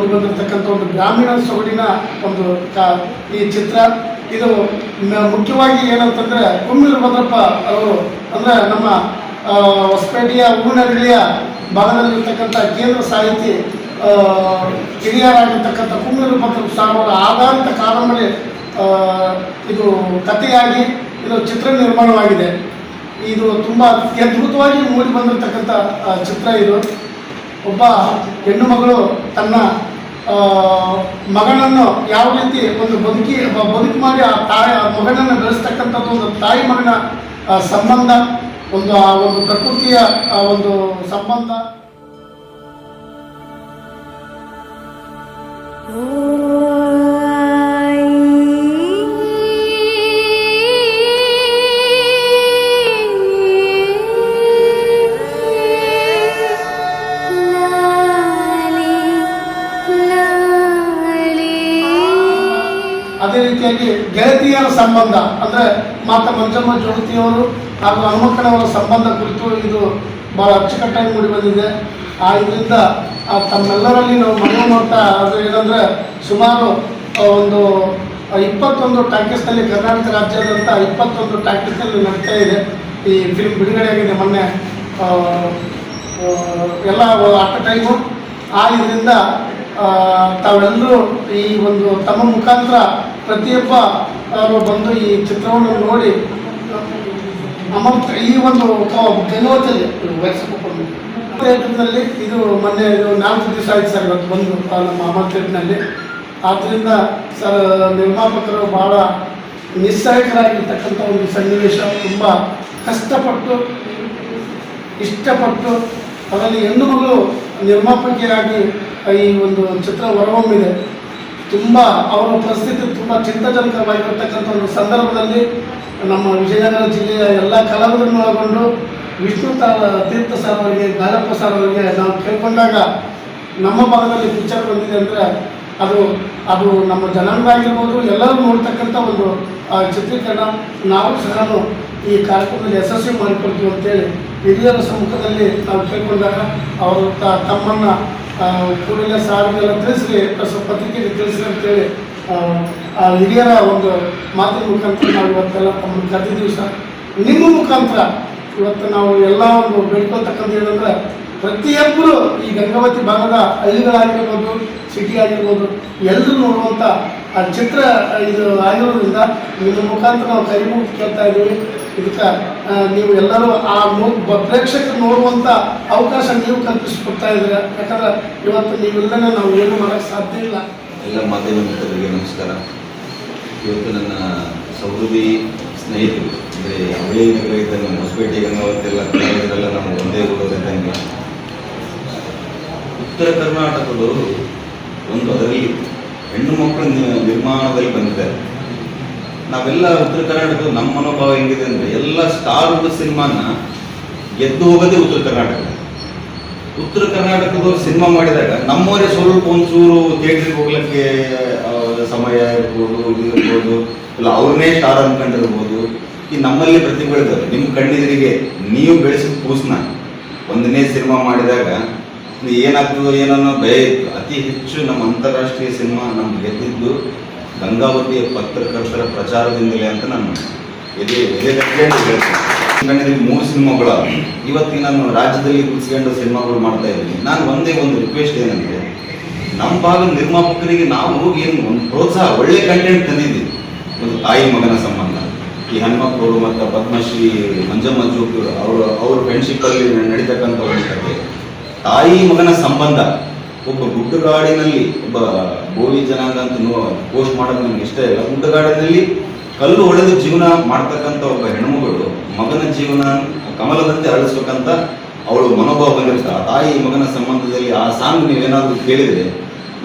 ಮೂಡಿ ಬಂದಿರತಕ್ಕಂಥ ಒಂದು ಗ್ರಾಮೀಣ ಸೊಗಡಿನ ಒಂದು ಈ ಚಿತ್ರ. ಇದು ಮುಖ್ಯವಾಗಿ ಏನಂತಂದರೆ ಕುಮ್ಮಿರ ಭದ್ರಪ್ಪ ಅವರು ಅಂದರೆ ನಮ್ಮ ಹೊಸಪೇಟೆಯ ಹೂವಿನಹಳ್ಳಿಯ ಭಾಗದಲ್ಲಿರ್ತಕ್ಕಂಥ ಕೇಂದ್ರ ಸಾಹಿತಿ ಹಿರಿಯರಾಗಿರ್ತಕ್ಕಂಥ ಕುಮ್ಮಿರ ಭದ್ರಪ್ಪ ಸಾರ್ ಅವರ ಆಧಾರಿತ ಕಾದಂಬರಿ ಇದು ಕಥೆಯಾಗಿ ಇದು ಚಿತ್ರ ನಿರ್ಮಾಣವಾಗಿದೆ. ಇದು ತುಂಬ ಅದ್ಭುತವಾಗಿ ಮೂಡಿ ಬಂದಿರತಕ್ಕಂಥ ಚಿತ್ರ. ಇದು ಒಬ್ಬ ಹೆಣ್ಣು ಮಗಳು ತನ್ನ ಮಗನನ್ನು ಯಾವ ರೀತಿ ಒಂದು ಬದುಕು ಮಾಡಿ ಆ ಮಗನನ್ನು ಬೆಳೆಸ್ತಕ್ಕಂಥದ್ದು ಒಂದು ತಾಯಿ ಮಗನ ಸಂಬಂಧ, ಒಂದು ಪ್ರಕೃತಿಯ ಒಂದು ಸಂಬಂಧ. ಅದೇ ರೀತಿಯಾಗಿ ಗೆಳತಿಯರ ಸಂಬಂಧ ಅಂದರೆ ಮಾತಾ ಮಂಜಮ್ಮ ಜೋಗತಿಯವರು ಹಾಗೂ ಹನುಮಕ್ಕನವರ ಸಂಬಂಧ ಕುರಿತು ಇದು ಭಾಳ ಅಚ್ಚುಕಟ್ಟಾಗಿ ಮೂಡಿ ಬಂದಿದೆ. ಇದರಿಂದ ತಮ್ಮೆಲ್ಲರಲ್ಲಿ ನಾವು ಮನವಿ ಮಾಡ್ತಾ ಅದು ಏನಂದರೆ ಸುಮಾರು ಒಂದು 21 ಟಾಕೀಸ್ನಲ್ಲಿ ಕರ್ನಾಟಕ ರಾಜ್ಯಾದ್ಯಂತ 21 ಟಾಕೀಸ್ನಲ್ಲಿ ನಡೀತಾ ಇದೆ. ಈ ಫಿಲ್ಮ್ ಬಿಡುಗಡೆಯಾಗಿದೆ ಮೊನ್ನೆ ಎಲ್ಲ ಅಟ್ ಟೈಮು. ಇದರಿಂದ ತಾವೆಲ್ಲರೂ ಈ ಒಂದು ತಮ್ಮ ಮುಖಾಂತರ ಪ್ರತಿಯೊಬ್ಬ ಬಂದು ಈ ಚಿತ್ರವನ್ನು ನೋಡಿ ಈ ಒಂದು ಗೆಲುವಲ್ಲಿ ಥಿಯೇಟರ್ನಲ್ಲಿ ಇದು ಮೊನ್ನೆ 4 ದಿವಸ ಆಯ್ತು ಸರ್ ಇವತ್ತು ಬಂದು ನಮ್ಮ ಅಮರ್ ಥಿಯೇಟರ್ನಲ್ಲಿ. ಆದ್ದರಿಂದ ಸರ್ ನಿರ್ಮಾಪಕರು ಭಾಳ ನಿಸ್ಸಹಾಯಕರಾಗಿರ್ತಕ್ಕಂಥ ಒಂದು ಸನ್ನಿವೇಶ. ತುಂಬ ಕಷ್ಟಪಟ್ಟು ಇಷ್ಟಪಟ್ಟು ಅದರಲ್ಲಿ ಹೆಣ್ಣು ಮಗಳು ನಿರ್ಮಾಪಕಿಯಾಗಿ ಈ ಒಂದು ಚಿತ್ರ ಹೊರಹೊಮ್ಮಿದೆ. ತುಂಬ ಅವರ ಪರಿಸ್ಥಿತಿ ತುಂಬ ಚಿಂತಾಜನಕವಾಗಿರ್ತಕ್ಕಂಥ ಒಂದು ಸಂದರ್ಭದಲ್ಲಿ ನಮ್ಮ ವಿಜಯನಗರ ಜಿಲ್ಲೆಯ ಎಲ್ಲ ಕಲಾವಿದರನ್ನು ಒಳಗೊಂಡು ವಿಷ್ಣು ತೀರ್ಥ ಸರ್ ಅವರಿಗೆ, ಗಾಲಪ್ಪ ಸರ್ ಅವರಿಗೆ ನಾವು ಕೇಳ್ಕೊಂಡಾಗ ನಮ್ಮ ಭಾಗದಲ್ಲಿ ಪಿಕ್ಚರ್ ಬಂದಿದೆ ಅಂದರೆ ಅದು ನಮ್ಮ ಜನಾಂಗ ಆಗಿರ್ಬೋದು ಎಲ್ಲರೂ ನೋಡ್ತಕ್ಕಂಥ ಒಂದು ಚಿತ್ರೀಕರಣ. ನಾವು ಸಹ ಈ ಕಾರ್ಯಕ್ರಮದಲ್ಲಿ ಯಶಸ್ವಿ ಮಾಡಿಕೊಳ್ತೀವಿ ಅಂತೇಳಿ ಹಿರಿಯರ ಸಮ್ಮುಖದಲ್ಲಿ ನಾವು ಕೇಳ್ಕೊಂಡಾಗ ಅವರು ತಮ್ಮನ್ನು ಕೂಡಲೇ ಸಾರಿಗೆಲ್ಲ ತಿಳಿಸಿ ಪತ್ರಿಕೆಗೆ ತಿಳಿಸಿ ಅಂತೇಳಿ ಆ ಹಿರಿಯರ ಒಂದು ಮಾತಿನ ಮುಖಾಂತರ ನಾವು ಇವತ್ತೆಲ್ಲ ತಮ್ಮನ್ನು ಕರೆದಿದ್ದೀವಿ ಸರ್. ನಿಮ್ಮ ಮುಖಾಂತರ ಇವತ್ತು ನಾವು ಎಲ್ಲ ಒಂದು ಬೇಡ್ಕೊಳ್ತಕ್ಕಂಥ ಏನಂದರೆ ಪ್ರತಿಯೊಬ್ಬರು ಈ ಗಂಗಾವತಿ ಭಾಗದ ಹಳ್ಳಿಗಳಾಗಿರ್ಬೋದು, ಸಿಟಿ ಆಗಿರ್ಬೋದು, ಎಲ್ಲರೂ ನೋಡುವಂಥ ಆ ಚಿತ್ರ ಇದು ಆಗಿರೋದ್ರಿಂದ ನಿಮ್ಮ ಮುಖಾಂತರ ನಾವು ಕೈ ಮುಗಿದು ಕೇಳ್ತಾ ಇದ್ದೀವಿ. ಇದಕ್ಕೆ ನೀವು ಎಲ್ಲರೂ ಆ ಪ್ರೇಕ್ಷಕರು ನೋಡುವಂಥ ಅವಕಾಶ ನೀವು ಕಲ್ಪಿಸಿಕೊಡ್ತಾ ಇದ್ದೀರ. ಯಾಕಂದರೆ ಇವತ್ತು ನೀವಿಲ್ಲದೇ ನಾವು ಏನು ಮಾಡೋಕ್ಕೆ ಸಾಧ್ಯ ಇಲ್ಲ. ಎಲ್ಲ ಮಾಧ್ಯಮ ಮಿತ್ರರಿಗೆ ನಮಸ್ಕಾರ. ಇವತ್ತು ನನ್ನ ಸಹೃದಯಿ ಸ್ನೇಹಿತರು ಅಂದರೆ ಹಳ್ಳಿ ನಗರ ನಮ್ಮ ಹೊಸಪೇಟೆ ಗಂಗಾವತಿ ಎಲ್ಲ ನಾವು ಒಂದೇ ಊರಿದ್ದಂಗೆ ಉತ್ತರ ಕರ್ನಾಟಕದವರು ಒಂದು ಅದರಲ್ಲಿ ಹೆಣ್ಣು ಮಕ್ಕಳ ನಿರ್ಮಾಣದಲ್ಲಿ ಬಂದಿದ್ದಾರೆ. ನಾವೆಲ್ಲ ಉತ್ತರ ಕರ್ನಾಟಕದ ನಮ್ಮ ಮನೋಭಾವ ಹೆಂಗಿದೆ ಅಂದರೆ ಎಲ್ಲ ಸ್ಟಾರ್ ಸಿನಿಮಾನ ಗೆದ್ದು ಹೋಗೋದೇ ಉತ್ತರ ಕರ್ನಾಟಕ. ಉತ್ತರ ಕರ್ನಾಟಕದವ್ರು ಸಿನಿಮಾ ಮಾಡಿದಾಗ ನಮ್ಮವರೇ ಸ್ವಲ್ಪ ಒಂಚೂರು ಥಿಯೇಟ್ರಿಗೆ ಹೋಗ್ಲಿಕ್ಕೆ ಸಮಯ ಇರ್ಬೋದು, ಇದು ಇರ್ಬೋದು, ಇಲ್ಲ ಅವ್ರನ್ನೇ ಸ್ಟಾರ್ ಅಂದ್ಕೊಂಡಿರ್ಬೋದು. ಈ ನಮ್ಮಲ್ಲಿ ಪ್ರತಿಭೆಗಳಿದ್ದಾರೆ. ನಿಮ್ಮ ಕಣ್ಣೆದುರಿಗೆ ನೀವು ಬೆಳೆಸಿದ ಕೂಸನ್ನ ಒಂದನೇ ಸಿನಿಮಾ ಮಾಡಿದಾಗ ಏನಾಗ್ತದೋ ಏನನ್ನೋ ಭಯ ಇತ್ತು. ಅತಿ ಹೆಚ್ಚು ನಮ್ಮ ಅಂತಾರಾಷ್ಟ್ರೀಯ ಸಿನಿಮಾ ನಮ್ಗೆ ಗೆದ್ದಿದ್ದು ಗಂಗಾವತಿಯ ಪತ್ರಕರ್ತರ ಪ್ರಚಾರದಿಂದಲೇ ಅಂತ ನಾನು ಹೇಳ್ತೀನಿ. 3 ಸಿನಿಮಾಗಳು ಇವತ್ತಿಗೆ ನಾನು ರಾಜ್ಯದಲ್ಲಿ ಕುಳಿಸ್ಕೊಂಡು ಸಿನಿಮಾಗಳು ಮಾಡ್ತಾ ಇದ್ದೀನಿ. ನಾನು ಒಂದೇ ಒಂದು ರಿಕ್ವೆಸ್ಟ್ ಏನಂದರೆ ನಮ್ಮ ಭಾಗದ ನಿರ್ಮಾಪಕರಿಗೆ ನಾವು ಏನು ಒಂದು ಪ್ರೋತ್ಸಾಹ, ಒಳ್ಳೆ ಕಂಟೆಂಟ್ ತಂದಿದ್ದೀವಿ. ಒಂದು ತಾಯಿ ಮಗನ ಸಂಬಂಧ, ಈ ಹನುಮಕ್ಕವರು ಮತ್ತು ಪದ್ಮಶ್ರೀ ಮಂಜಮ್ಮ ಜೋಗೂರು ಅವ್ರ ಫ್ರೆಂಡ್ಶಿಪ್ಪಲ್ಲಿ ನಡೀತಕ್ಕಂಥ ಒಂದು ಕಥೆ. ತಾಯಿ ಮಗನ ಸಂಬಂಧ. ಒಬ್ಬ ಗುಡ್ಡಗಾಡಿನಲ್ಲಿ ಒಬ್ಬ ಬೋವಿ ಜನಾಂಗ ಅಂತ ಪೋಸ್ಟ್ ಮಾಡೋದು ನಮ್ಗೆ ಇಷ್ಟ ಇಲ್ಲ. ಗುಡ್ಡಗಾಡಿನಲ್ಲಿ ಕಲ್ಲು ಹೊಡೆದು ಜೀವನ ಮಾಡ್ತಕ್ಕಂಥ ಒಬ್ಬ ಹೆಣ್ಮಗಳು ಮಗನ ಜೀವನ ಕಮಲದಂತೆ ಅಳಿಸ್ಬೇಕಂತ ಅವಳು ಮನೋಭಾವ ಬಂದಿರ್ತಾಳೆ. ಆ ತಾಯಿ ಮಗನ ಸಂಬಂಧದಲ್ಲಿ ಆ ಸಾಂಗ್ ನೀವೇನಾದರೂ ಕೇಳಿದರೆ,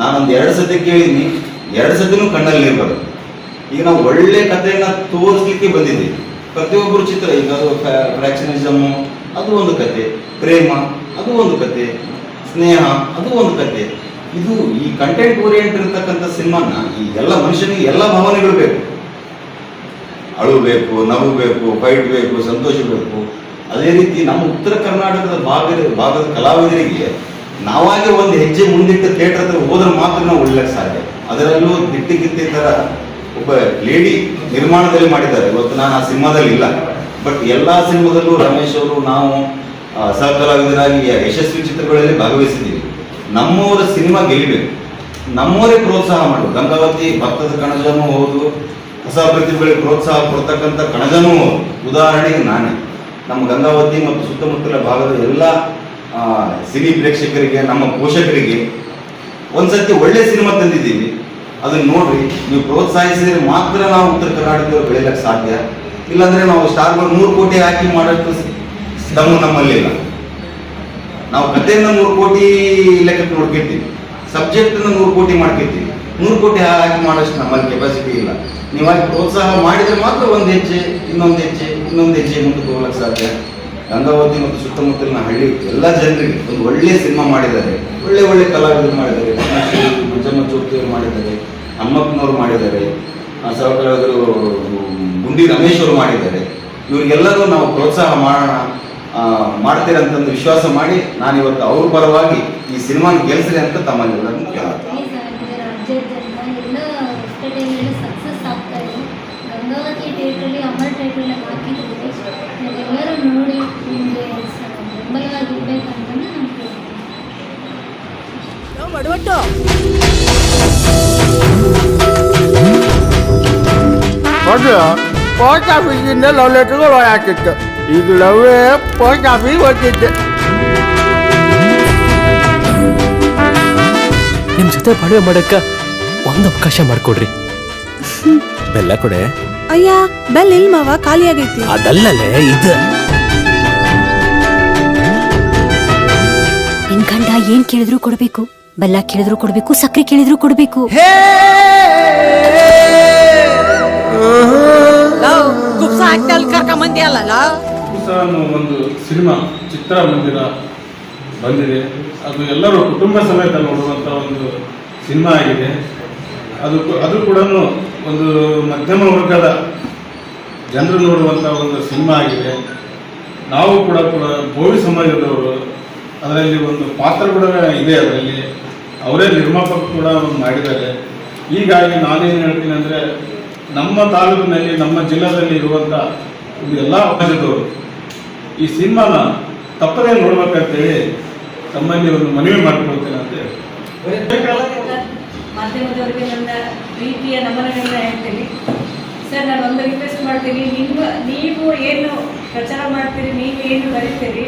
ನಾನೊಂದು 2 ಸತಿ ಕೇಳಿದ್ದೀನಿ, 2 ಸತಿನೂ ಕಣ್ಣಲ್ಲಿ ಇರಬಾರ್ದು. ಈಗ ನಾವು ಒಳ್ಳೆ ಕಥೆಯನ್ನು ತೋರಿಸ್ಲಿಕ್ಕೆ ಬಂದಿದ್ದೀವಿ. ಪ್ರತಿಯೊಬ್ಬರು ಚಿತ್ರ, ಈಗ ಅದು ಫ್ರ್ಯಾಕ್ಷನಿಸಮು ಅದು ಒಂದು ಕತೆ, ಪ್ರೇಮ ಅದು ಒಂದು ಕತೆ, ಸ್ನೇಹ ಅದು ಒಂದು ಕತೆ. ಇದು ಈ ಕಂಟೆಂಟ್ ಓರಿಯೆಂಟ್ ಇರತಕ್ಕಂಥ ಸಿನಿಮಾನ ಈ ಎಲ್ಲ ಮನುಷ್ಯನಿಗೆ ಎಲ್ಲ ಭಾವನೆಗಳು ಬೇಕು. ಅಳು ಬೇಕು, ನಗು ಬೇಕು, ಫೈಟ್ ಬೇಕು, ಸಂತೋಷ ಬೇಕು. ಅದೇ ರೀತಿ ನಮ್ಮ ಉತ್ತರ ಕರ್ನಾಟಕದ ಭಾಗದ ಕಲಾವಿದರಿಗೆ ನಾವಾಗೆ ಒಂದು ಹೆಜ್ಜೆ ಮುಂದಿಟ್ಟ ಥಿಯೇಟರ್ ಹತ್ರ ಹೋದ್ರೆ ಮಾತ್ರ ಉಳಿಲಕ್ಕೆ ಸಾಧ್ಯ. ಅದರಲ್ಲೂ ದಿಟ್ಟಿಗಿತ್ತಿ ತರ ಒಬ್ಬ ಲೇಡಿ ನಿರ್ಮಾಣದಲ್ಲಿ ಮಾಡಿದ್ದಾರೆ. ಇವತ್ತು ನಾನು ಆ ಸಿನಿಮಾದಲ್ಲಿ ಇಲ್ಲ, ಬಟ್ ಎಲ್ಲಾ ಸಿನಿಮಾದಲ್ಲೂ ರಮೇಶ್ ಅವರು ನಾವು ಸಹ ಕಲಾವಿದರಾಗಿ ಯಶಸ್ವಿ ಚಿತ್ರಗಳಲ್ಲಿ ಭಾಗವಹಿಸಿದ್ದೀವಿ. ನಮ್ಮವರ ಸಿನಿಮಾ ಗೆಲ್ಲಬೇಕು, ನಮ್ಮವರೇ ಪ್ರೋತ್ಸಾಹ ಮಾಡೋದು. ಗಂಗಾವತಿ ಭಕ್ತದ ಕಣಜನೂ ಹೌದು, ಹೊಸ ಪ್ರತಿಭೆಗಳಿಗೆ ಪ್ರೋತ್ಸಾಹ ಕೊಡ್ತಕ್ಕಂಥ ಕಣಜನೂ ಹೌದು. ಉದಾಹರಣೆಗೆ ನಾನೇ ನಮ್ಮ ಗಂಗಾವತಿ ಮತ್ತು ಸುತ್ತಮುತ್ತಲ ಭಾಗದ ಎಲ್ಲ ಸಿನಿ ಪ್ರೇಕ್ಷಕರಿಗೆ, ನಮ್ಮ ಪೋಷಕರಿಗೆ ಒಂದ್ಸತಿ ಒಳ್ಳೆ ಸಿನಿಮಾ ತಂದಿದ್ದೀವಿ, ಅದನ್ನ ನೋಡ್ರಿ, ನೀವು ಪ್ರೋತ್ಸಾಹಿಸಿದ್ರೆ ಮಾತ್ರ ನಾವು ಉತ್ತರ ಕರ್ನಾಟಕದವ್ರು ಬೆಳೆಯಲಿಕ್ಕೆ ಸಾಧ್ಯ. ಇಲ್ಲಾಂದ್ರೆ ನಾವು ಸ್ಟಾರ್ಗಳು 100 ಕೋಟಿ ಹಾಕಿ ಮಾಡೋಷ್ಟು ನಮ್ಮಲ್ಲಿಲ್ಲ. ನಾವು ಕಥೆಯನ್ನ 100 ಕೋಟಿ ಲೆಕ್ಕಕ್ಕೆ ನೋಡ್ಕೊತೀವಿ, ಸಬ್ಜೆಕ್ಟ್ 100 ಕೋಟಿ ಮಾಡ್ಕೊತೀವಿ. 100 ಕೋಟಿ ಹಾಕಿ ಮಾಡೋಷ್ಟು ನಮ್ಮಲ್ಲಿ ಕೆಪಾಸಿಟಿ ಇಲ್ಲ. ನೀವಾಗಿ ಪ್ರೋತ್ಸಾಹ ಮಾಡಿದ್ರೆ ಮಾತ್ರ ಒಂದು ಹೆಜ್ಜೆ, ಇನ್ನೊಂದು ಹೆಜ್ಜೆ, ಇನ್ನೊಂದು ಹೆಜ್ಜೆ ಮುಂದಕ್ಕೆ ಹೋಗ್ಲಿಕ್ಕೆ ಸಾಧ್ಯ. ಗಂಗಾವತಿ ಮತ್ತು ಸುತ್ತಮುತ್ತಲಿನ ಹಳ್ಳಿ ಎಲ್ಲ ಜನರಿಗೆ ಒಂದು ಒಳ್ಳೆ ಸಿನಿಮಾ ಮಾಡಿದ್ದಾರೆ, ಒಳ್ಳೆ ಒಳ್ಳೆ ಕಲಾವಿದರು ಮಾಡಿದ್ದಾರೆ. ಮಂಜಮ್ಮ ಚೌಕಿಯವರು ಮಾಡಿದ್ದಾರೆ, ಹನುಮಪ್ಪನವರು ಮಾಡಿದ್ದಾರೆ, ಸಹ ಕಲಾವಿದರು ಗುಂಡಿ ರಮೇಶ್ ಅವರು ಮಾಡಿದ್ದಾರೆ. ಇವರಿಗೆಲ್ಲರೂ ನಾವು ಪ್ರೋತ್ಸಾಹ ಮಾಡೋಣ, ಮಾಡ್ತೀರಂತಂದು ವಿಶ್ವಾಸ ಮಾಡಿ ನಾನಿವತ್ತು ಅವ್ರ ಪರವಾಗಿ ಈ ಸಿನಿಮಾನ ಗೆಲ್ಸ್ರಿ ಅಂತ ತಮ್ಮಲ್ಲೆಲ್ಲರೂ ಕೇಳ. ರಾಜ್ಯಾದ್ಯಂತ ಎಲ್ಲ ಸ್ಟೇಟಲ್ಲಿ ಸಕ್ಸಸ್ ಆಗ್ತಾ ಇದೆ. ಗಂಗಾವತಿ ಥಿಯೇಟ್ರಲ್ಲಿ ಅಮರ್ ಥಿಯೇಟ್ರಲ್ಲಿ ಹಾಕಿದ್ದೀವಿ. ಎಲ್ಲರೂ ನೋಡಿ ನಿಮಗೆ ಬೆಂಬಲವಾಗಿರ್ಬೇಕಂತ ನಮಗೆ ಪೋಸ್ಟ್ ಆಫೀಸಿಂದ ಲವ್ ಲೆಟರ್ಗಳು ಹಾಕಿತ್ತು. ಈಗ ಲವ್ವೇ ಪೋಸ್ಟ್ ಆಫೀಸ್ ಓದ್ತಿದ್ದೆ. ನಿಮ್ ಜೊತೆ ಮದುವೆ ಮಾಡಕ್ಕ ಒಂದು ಅವಕಾಶ ಮಾಡ್ಕೊಡ್ರಿ. ಬೆಲ್ಲ ಕೊಡೆ. ಅಯ್ಯ ಬೆಲ್ ಇಲ್ ಮಾವ, ಖಾಲಿ ಆಗೈತಿ. ಅದಲ್ಲಲೇ ಇದು. ನಿನ್ ಗಂಡ ಏನ್ ಕೇಳಿದ್ರು ಕೊಡ್ಬೇಕು, ಬೆಲ್ಲ ಕೇಳಿದ್ರು ಕೊಡ್ಬೇಕು, ಸಕ್ಕರೆ ಕೇಳಿದ್ರು ಕೊಡ್ಬೇಕು. ಕುಪ್ಸ ಹಾಕ್ತಲ್ ಕರ್ಕೊಂಬಂದಿ ಅಲ್ಲ. ಒಂದು ಸಿನಿಮಾ ಚಿತ್ರಮಂದಿರ ಬಂದಿದೆ. ಅದು ಎಲ್ಲರೂ ಕುಟುಂಬ ಸಮೇತ ನೋಡುವಂಥ ಒಂದು ಸಿನಿಮಾ ಆಗಿದೆ. ಅದು ಕೂಡ ಒಂದು ಮಧ್ಯಮ ವರ್ಗದ ಜನರು ನೋಡುವಂಥ ಒಂದು ಸಿನಿಮಾ ಆಗಿದೆ. ನಾವು ಕೂಡ ಭೋವಿ ಸಮಾಜದವರು, ಅದರಲ್ಲಿ ಒಂದು ಪಾತ್ರ ಕೂಡ ಇದೆ. ಅದರಲ್ಲಿ ಅವರೇ ನಿರ್ಮಾಪಕ ಕೂಡ ಮಾಡಿದ್ದಾರೆ. ಹೀಗಾಗಿ ನಾನೇನು ಹೇಳ್ತೀನಿ ಅಂದರೆ, ನಮ್ಮ ತಾಲೂಕಿನಲ್ಲಿ, ನಮ್ಮ ಜಿಲ್ಲೆಯಲ್ಲಿ ಇರುವಂಥ ಒಂದು ಎಲ್ಲ ಸಮಾಜದವರು ಈ ಸಿನಿಮಾನ ತಪ್ಪದೇ ನೋಡ್ಬೇಕಂತೇಳಿ ತಮ್ಮಲ್ಲಿ ಒಂದು ಮನವಿ ಮಾಡಿಕೊಳ್ತೇನೆ ಅಂತ ಹೇಳಿ ಮಾಧ್ಯಮದವರಿಗೆ ನನ್ನ ಪ್ರೀತಿಯ ನಮನಗಳನ್ನ ಹೇಳ್ತೀನಿ. ಸರ್, ನಾನು ಒಂದು ರಿಕ್ವೆಸ್ಟ್ ಮಾಡ್ತೀನಿ, ನೀವು ಏನು ಪ್ರಚಾರ ಮಾಡ್ತೀರಿ, ನೀವು ಏನು ಬರೀತೀರಿ,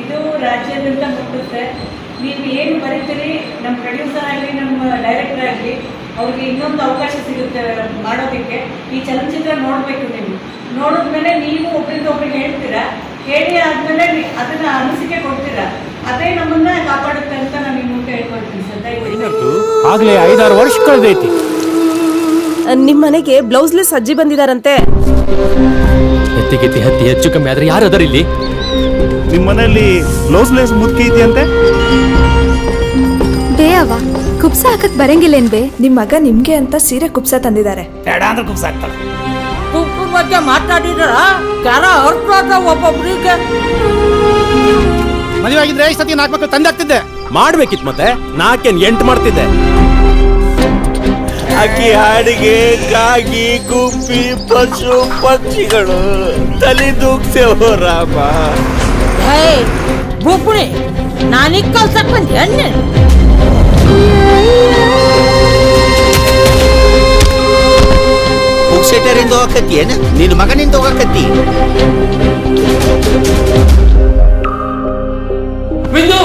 ಇದು ರಾಜ್ಯಾದ್ಯಂತ ಮುಟ್ಟುತ್ತೆ. ನೀವು ಏನು ಬರೀತೀರಿ, ನಮ್ಮ ಪ್ರೊಡ್ಯೂಸರ್ ಆಗಲಿ, ನಮ್ಮ ಡೈರೆಕ್ಟರ್ ಆಗಲಿ, ಅವ್ರಿಗೆ ಇನ್ನೊಂದು ಅವಕಾಶ ಸಿಗುತ್ತೆ ಮಾಡೋದಕ್ಕೆ. ಈ ಚಲನಚಿತ್ರ ನೋಡಬೇಕು. ನೀವು ನೋಡಿದ್ಮೇಲೆ ನೀವು ಒಬ್ಬರಿಂದ ಒಬ್ಬರಿಗೆ ಹೇಳ್ತೀರಾ, ಹೇಳಿ ಆದಮೇಲೆ ಅದನ್ನ ಅನಿಸಿಕೆ ಕೊಡ್ತೀರಾ. ಅದೇ ನಮ್ಮನ್ನ ಕಾಪಾಡುತ್ತೆ ಅಂತ ನಾನು ನಿಮ್ಮ ಮುಂದೆ ಹೇಳ್ಕೊಳ್ತೀನಿ ಸರ್. ದಯವಿಟ್ಟು ಆಗ್ಲೇ 5-6 ವರ್ಷ ಕಳೆದೈತಿ. ನಿಮ್ ಮನೆಗೆ ಬ್ಲೌಸ್ಲೆಸ್ ಅಜ್ಜಿ ಬಂದಿದಾರಂತೆ. ಎತ್ತಿಗೆತ್ತಿ ಹತ್ತಿ ಹೆಚ್ಚು ಕಮ್ಮಿ ಆದ್ರೆ ಯಾರು ಅದರ ಇಲ್ಲಿ? ನಿಮ್ಮ ಮನೆಯಲ್ಲಿ ಬ್ಲೌಸ್ಲೆಸ್ ಮುದುಕಿ ಇದೆಯಂತೆ. ಬೇಯವ್ವ, ಕುಬ್ಸ ಹಾಕಕ್ ಬರಂಗಿಲ್ಲೇನ್ ಬೇ? ನಿಮ್ ಮಗ ನಿಮ್ಗೆ ಅಂತ ಸೀರೆ ಕುಪ್ಸ ತಂದಿದ್ದಾರೆ. ಬೇಡ ಅಂದ್ರೆ ಕುಬ್ಸ ಆಗ್ತಾಳೆ. ಕುಪ್ಪು ಬಗ್ಗೆ ಮಾತಾಡಿದ್ರ ಕರ ಹೊರಟೋದ ಒಬ್ಬೊಬ್ರಿಗೆ. ಮದುವೆ ಆಗಿದ್ರೆ ಈ ಸತಿ 4 ಮಕ್ಕಳು ತಂದಾಗ್ತಿದ್ದೆ. ಮಾಡ್ಬೇಕಿತ್ ಮತ್ತೆ 4-8 ಮಾಡ್ತಿದ್ದೆ. ಅಕ್ಕಿ ಹಾಡಿಗೆ ಕಾಗಿ ಗುಬ್ಬಿ ಪಶು ಪಕ್ಷಿಗಳು ತಲೆ ದೂಗ್ಸೇವೋ ರಾಮ. ಹೇ ಬುಬ್ಬುಣಿ, ನಾನೀಗ ಕಲ್ಸಕ್ ಬಂದೆ ಎಣ್ಣೆ. ಬುಕ್ಸೆಟರಿಂದ ಹೋಗಕತ್ತಿ ಏನ? ನಿನ್ನ ಮಗನಿಂದ ಹೋಗಕತ್ತಿ. ಬಿಂದು